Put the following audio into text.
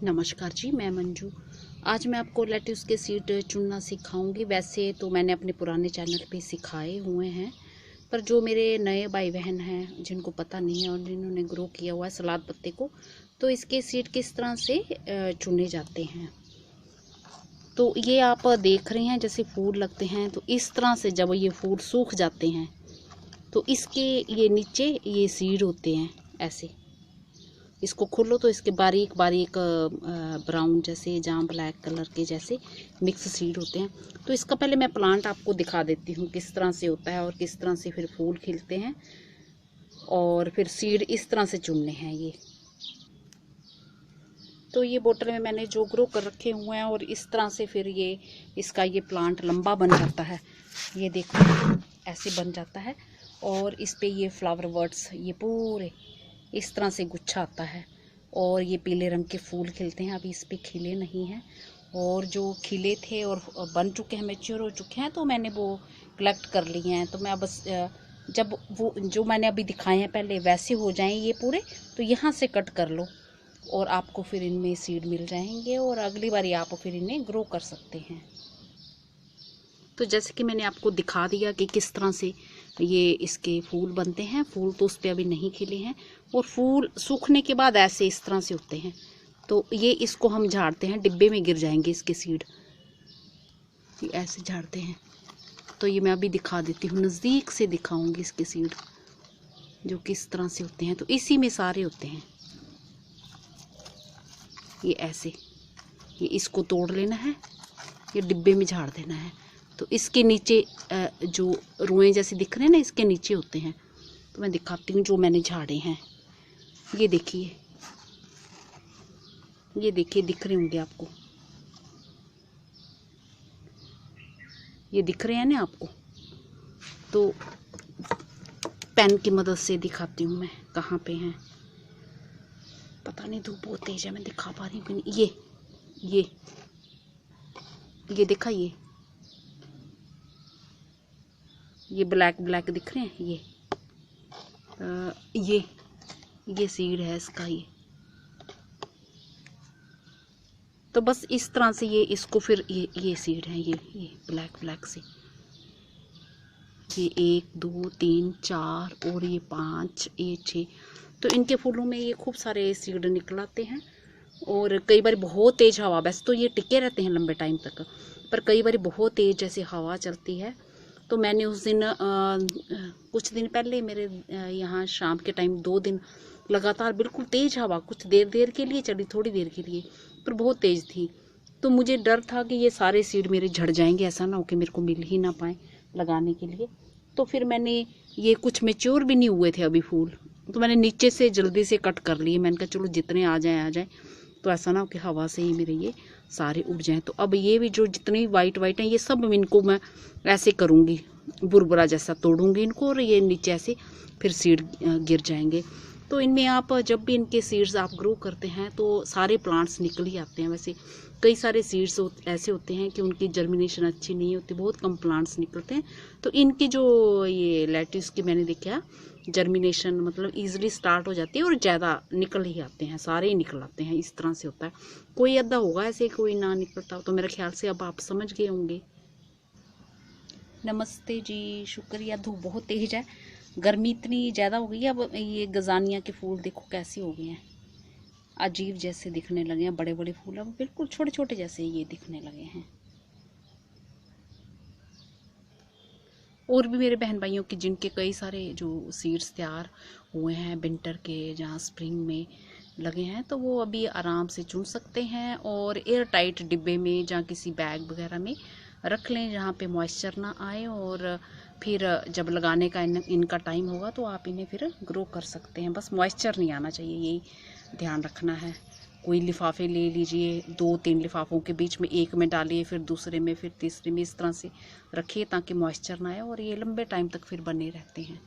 नमस्कार जी, मैं मंजू। आज मैं आपको लेट्यूस के सीड चुनना सिखाऊंगी। वैसे तो मैंने अपने पुराने चैनल पे सिखाए हुए हैं, पर जो मेरे नए भाई बहन हैं जिनको पता नहीं है और जिन्होंने ग्रो किया हुआ है सलाद पत्ते को, तो इसके सीड किस तरह से चुने जाते हैं। तो ये आप देख रहे हैं जैसे फूल लगते हैं, तो इस तरह से जब ये फूल सूख जाते हैं तो इसके ये नीचे ये सीड होते हैं। ऐसे इसको खोलो तो इसके बारीक बारीक ब्राउन जैसे जहाँ ब्लैक कलर के जैसे मिक्स सीड होते हैं। तो इसका पहले मैं प्लांट आपको दिखा देती हूँ किस तरह से होता है और किस तरह से फिर फूल खिलते हैं, और फिर सीड इस तरह से चुनने हैं। ये तो ये बोतल में मैंने जो ग्रो कर रखे हुए हैं, और इस तरह से फिर ये इसका ये प्लांट लंबा बन जाता है। ये देखो ऐसे बन जाता है, और इस पे ये फ्लावर वर्ड्स ये पूरे इस तरह से गुच्छा आता है, और ये पीले रंग के फूल खिलते हैं। अभी इस पे खिले नहीं हैं, और जो खिले थे और बन चुके हैं, मैच्योर हो चुके हैं, तो मैंने वो कलेक्ट कर लिए हैं। तो मैं बस जब वो जो मैंने अभी दिखाए हैं पहले वैसे हो जाएं ये पूरे, तो यहाँ से कट कर लो और आपको फिर इनमें सीड मिल जाएंगे, और अगली बार आप फिर इन्हें ग्रो कर सकते हैं। तो जैसे कि मैंने आपको दिखा दिया कि किस तरह से ये इसके फूल बनते हैं। फूल तो उस पर अभी नहीं खिले हैं, और फूल सूखने के बाद ऐसे इस तरह से होते हैं। तो ये इसको हम झाड़ते हैं, डिब्बे में गिर जाएंगे इसके सीड, ये ऐसे झाड़ते हैं। तो ये मैं अभी दिखा देती हूँ, नज़दीक से दिखाऊंगी इसके सीड जो किस तरह से होते हैं। तो इसी में सारे होते हैं। ये ऐसे ये इसको तोड़ लेना है, ये डिब्बे में झाड़ देना है। तो इसके नीचे जो रुएं जैसे दिख रहे हैं ना, इसके नीचे होते हैं। तो मैं दिखाती हूँ जो मैंने झाड़े हैं। ये देखिए, ये देखिए दिख रहे होंगे आपको, ये दिख रहे हैं ना आपको। तो पेन की मदद से दिखाती हूँ मैं कहाँ पे हैं। पता नहीं धूप बहुत तेज है, मैं दिखा पा रही हूँ कि नहीं। ये देखा, ये ब्लैक ब्लैक दिख रहे हैं। ये सीड है इसका। ये तो बस इस तरह से ये इसको फिर ये सीड है, ये ब्लैक ब्लैक से, ये 1 2 3 4 और ये 5 ये 6। तो इनके फूलों में ये खूब सारे सीड निकल आते हैं। और कई बार बहुत तेज हवा, वैसे तो ये टिके रहते हैं लंबे टाइम तक, पर कई बार बहुत तेज जैसे हवा चलती है। तो मैंने उस दिन कुछ दिन पहले मेरे यहाँ शाम के टाइम 2 दिन लगातार बिल्कुल तेज हवा, कुछ देर के लिए चली, थोड़ी देर के लिए, पर बहुत तेज थी। तो मुझे डर था कि ये सारे सीड मेरे झड़ जाएंगे, ऐसा ना हो कि मेरे को मिल ही ना पाए लगाने के लिए। तो फिर मैंने ये कुछ मैच्योर भी नहीं हुए थे अभी फूल, तो मैंने नीचे से जल्दी से कट कर लिए। मैंने कहा चलो जितने आ जाए, तो ऐसा ना हो कि हवा से ही मेरे ये सारे उड़ जाएं। तो अब ये भी जो जितने वाइट हैं, ये सब इनको मैं ऐसे करूँगी, बुरबुरा जैसा तोड़ूंगी इनको, और ये नीचे ऐसे फिर सीड गिर जाएंगे। तो इनमें आप जब भी इनके सीड्स आप ग्रो करते हैं तो सारे प्लांट्स निकल ही आते हैं। वैसे कई सारे सीड्स ऐसे होते हैं कि उनकी जर्मिनेशन अच्छी नहीं होती, बहुत कम प्लांट्स निकलते हैं। तो इनकी जो ये लेट्यूस की मैंने देखा जर्मिनेशन मतलब ईजिली स्टार्ट हो जाती है, और ज़्यादा निकल ही आते हैं, सारे ही निकल आते हैं। इस तरह से होता है, कोई अद्धा होगा ऐसे कोई ना निकलता। तो मेरे ख्याल से अब आप समझ गए होंगे। नमस्ते जी, शुक्रिया। धूप बहुत तेज है, गर्मी इतनी ज़्यादा हो गई है। अब ये गजानिया के फूल देखो कैसे हो गए हैं, अजीब जैसे दिखने लगे हैं। बड़े बड़े फूल अब बिल्कुल छोटे छोटे जैसे ये दिखने लगे हैं। और भी मेरे बहन भाइयों की जिनके कई सारे जो सीड्स तैयार हुए हैं विंटर के, जहाँ स्प्रिंग में लगे हैं, तो वो अभी आराम से चुन सकते हैं। और एयर टाइट डिब्बे में या किसी बैग वगैरह में रख लें जहाँ पे मॉइस्चर ना आए, और फिर जब लगाने का इनका टाइम होगा तो आप इन्हें फिर ग्रो कर सकते हैं। बस मॉइस्चर नहीं आना चाहिए, यही ध्यान रखना है। कोई लिफाफे ले लीजिए, 2-3 लिफाफों के बीच में एक में डालिए, फिर दूसरे में, फिर तीसरे में, इस तरह से रखिए ताकि मॉइस्चर ना आए, और ये लंबे टाइम तक फिर बने रहते हैं।